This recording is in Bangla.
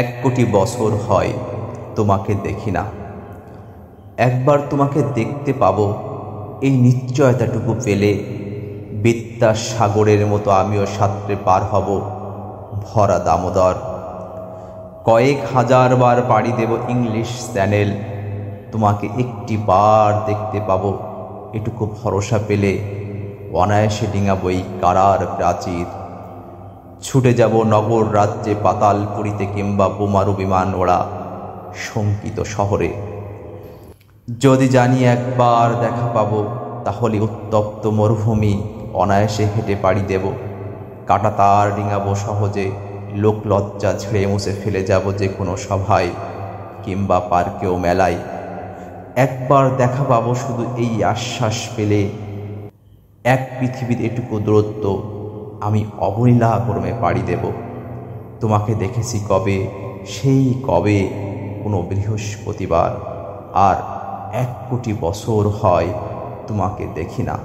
এক কোটি বছর হয় তোমাকে দেখি না। একবার তোমাকে দেখতে পাবো, এই নিশ্চয়তাটুকু পেলে বিদ্যার সাগরের মতো আমিও সাঁতরে পার হব ভরা দামোদর। কয়েক হাজার বার পাড়ি দেব ইংলিশ চ্যানেল, তোমাকে একটি বার দেখতে পাবো। এটুকু ভরসা পেলে অনায়াসে ডিঙাবই কারার প্রাচীর। ছুটে যাব নগর রাজ্যে পাতালপুরীতে কিংবা বোমারু বিমান ওড়া শঙ্কিত শহরে। যদি জানি একবার দেখা পাবো, তাহলে উত্তপ্ত মরুভূমি অনায়াসে হেঁটে পাড়ি দেব। কাটা তার ডিঙাবো সহজে, লোকলজ্জা ঝেড়ে মুছে ফেলে যাব যে কোনো সভায় কিংবা পার্কেও মেলায়। একবার দেখা পাবো শুধু এই আশ্বাস পেলে, এক পৃথিবীর এটুকু দূরত্ব আমি অবলীলাক্রমে পাড়ি দেব। তোমাকে দেখেছি কবে, সেই কবে কোনো বৃহস্পতিবার, আর 1 কোটি বছর হয় তোমাকে দেখি না।